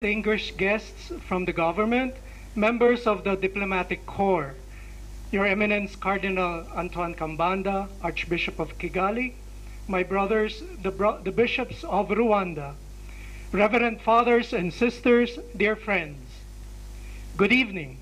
distinguished guests from the government, members of the diplomatic corps, Your Eminence Cardinal Antoine Kambanda, Archbishop of Kigali, my brothers, the bishops of Rwanda, Reverend fathers and sisters, dear friends, good evening.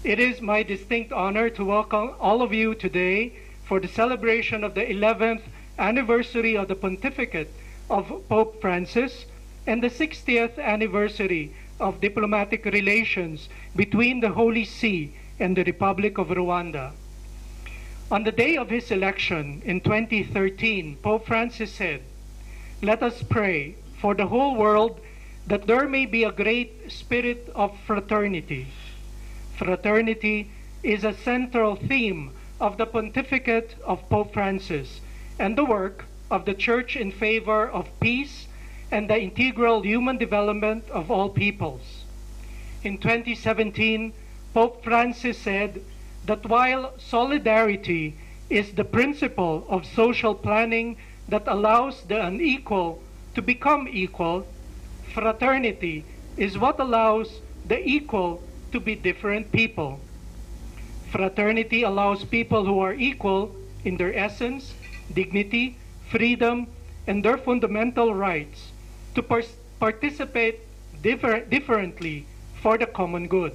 It is my distinct honor to welcome all of you today for the celebration of the 11th anniversary of the pontificate of Pope Francis and the 60th anniversary of diplomatic relations between the Holy See and the Republic of Rwanda. On the day of his election in 2013, Pope Francis said, "Let us pray for the whole world that there may be a great spirit of fraternity." Fraternity is a central theme of the pontificate of Pope Francis and the work of the Church in favor of peace and the integral human development of all peoples. In 2017, Pope Francis said that while solidarity is the principle of social planning that allows the unequal to become equal, fraternity is what allows the equal to be different people. Fraternity allows people who are equal in their essence, dignity, freedom, and their fundamental rights to participate differently for the common good.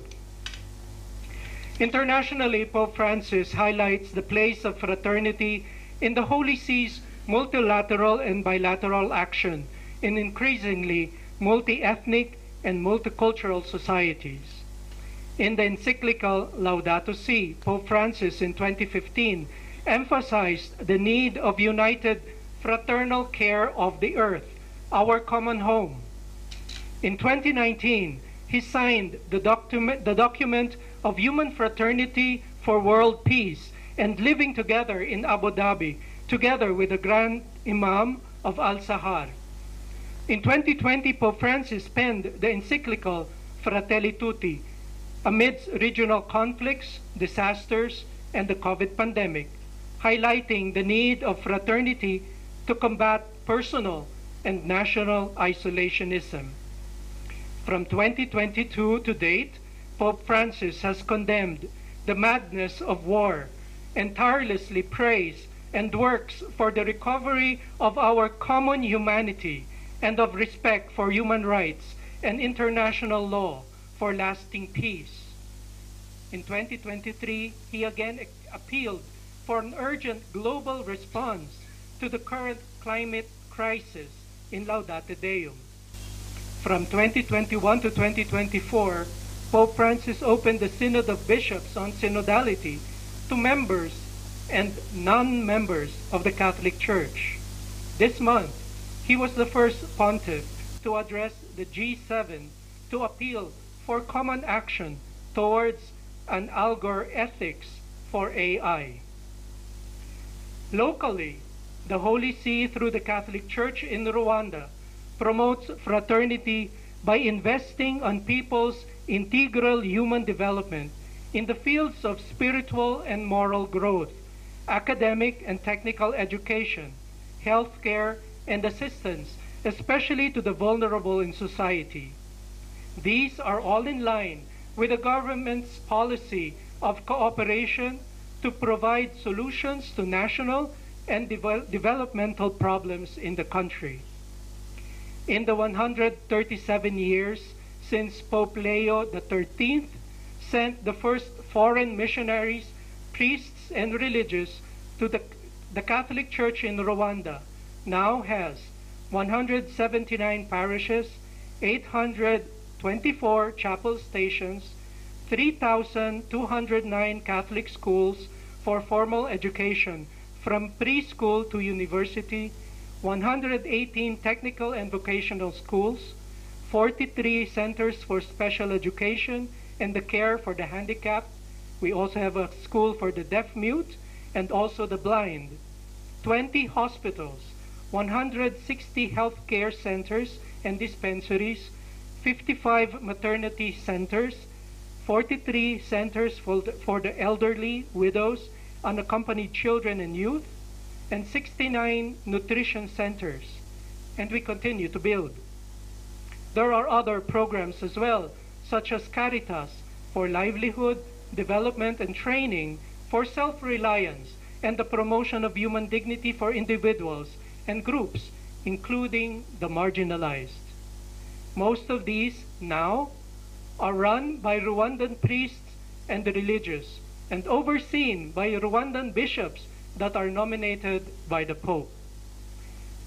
Internationally, Pope Francis highlights the place of fraternity in the Holy See's multilateral and bilateral action in increasingly multi-ethnic and multicultural societies. In the encyclical Laudato Si, Pope Francis in 2015 emphasized the need of united fraternal care of the earth, our common home. In 2019, he signed the document of Human Fraternity for World Peace and Living Together in Abu Dhabi, together with the Grand Imam of Al-Sahar. In 2020, Pope Francis penned the encyclical Fratelli Tutti amidst regional conflicts, disasters, and the COVID pandemic, highlighting the need of fraternity to combat personal and national isolationism. From 2022 to date, Pope Francis has condemned the madness of war and tirelessly prays and works for the recovery of our common humanity and of respect for human rights and international law for lasting peace. In 2023, he again appealed for an urgent global response to the current climate crisis in Laudate Deum. From 2021 to 2024, Pope Francis opened the Synod of Bishops on synodality to members and non-members of the Catholic Church. This month, he was the first pontiff to address the G7 to appeal for common action towards an algor ethics for AI. Locally, the Holy See, through the Catholic Church in Rwanda, promotes fraternity by investing on people's integral human development in the fields of spiritual and moral growth, academic and technical education, healthcare, and assistance, especially to the vulnerable in society. These are all in line with the government's policy of cooperation to provide solutions to national and developmental problems in the country. In the 137 years since Pope Leo XIII sent the first foreign missionaries, priests, and religious to the Catholic Church in Rwanda now has 179 parishes, 824 chapel stations, 3,209 Catholic schools for formal education from preschool to university, 118 technical and vocational schools, 43 centers for special education and the care for the handicapped. We also have a school for the deaf-mute and also the blind, 20 hospitals, 160 healthcare centers and dispensaries, 55 maternity centers, 43 centers for the elderly, widows, unaccompanied children and youth, and 69 nutrition centers, and we continue to build. There are other programs as well, such as Caritas for livelihood, development, and training for self-reliance and the promotion of human dignity for individuals and groups, including the marginalized. Most of these now are run by Rwandan priests and religious and overseen by Rwandan bishops that are nominated by the Pope.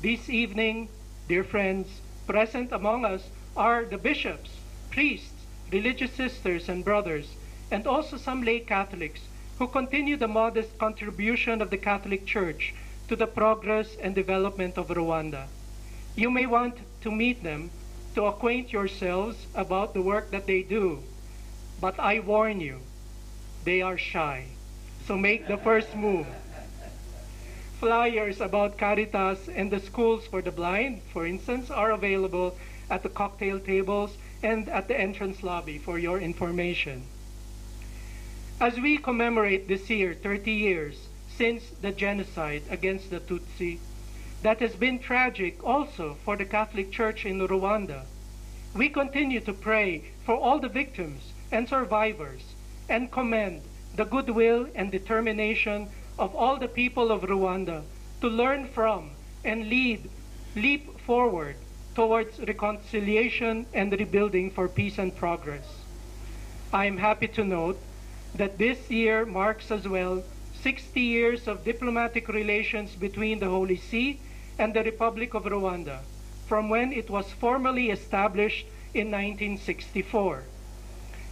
This evening, dear friends, present among us are the bishops, priests, religious sisters and brothers, and also some lay Catholics who continue the modest contribution of the Catholic Church to the progress and development of Rwanda. You may want to meet them to acquaint yourselves about the work that they do, but I warn you, they are shy, so make the first move. Flyers about Caritas and the schools for the blind, for instance, are available at the cocktail tables and at the entrance lobby for your information. As we commemorate this year 30 years since the genocide against the Tutsi, that has been tragic also for the Catholic Church in Rwanda, we continue to pray for all the victims and survivors and commend the goodwill and determination of all the people of Rwanda to learn from and leap forward towards reconciliation and rebuilding for peace and progress. I am happy to note that this year marks as well 60 years of diplomatic relations between the Holy See and the Republic of Rwanda, from when it was formally established in 1964.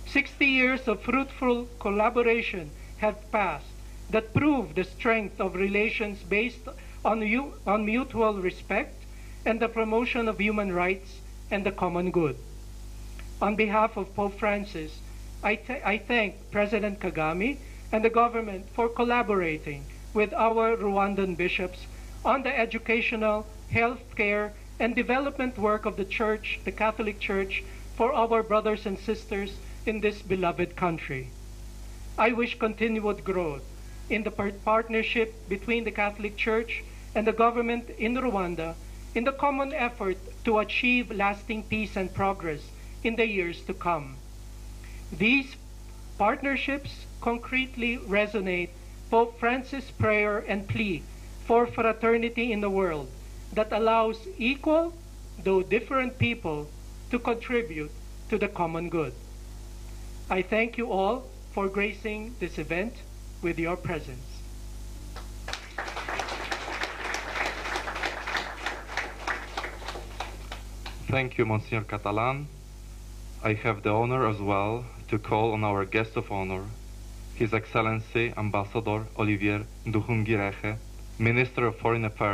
60 years of fruitful collaboration have passed that prove the strength of relations based on mutual respect and the promotion of human rights and the common good. On behalf of Pope Francis, I thank President Kagame and the government for collaborating with our Rwandan bishops on the educational, healthcare, and development work of the Church, the Catholic Church, for our brothers and sisters in this beloved country. I wish continued growth in the partnership between the Catholic Church and the government in Rwanda in the common effort to achieve lasting peace and progress in the years to come. These partnerships concretely resonate Pope Francis' prayer and plea for fraternity in the world that allows equal, though different people to contribute to the common good. I thank you all for gracing this event with your presence. Thank you, Monsignor Catalan. I have the honor as well to call on our guest of honor, His Excellency Ambassador Olivier Nduhungirehe, Minister of Foreign Affairs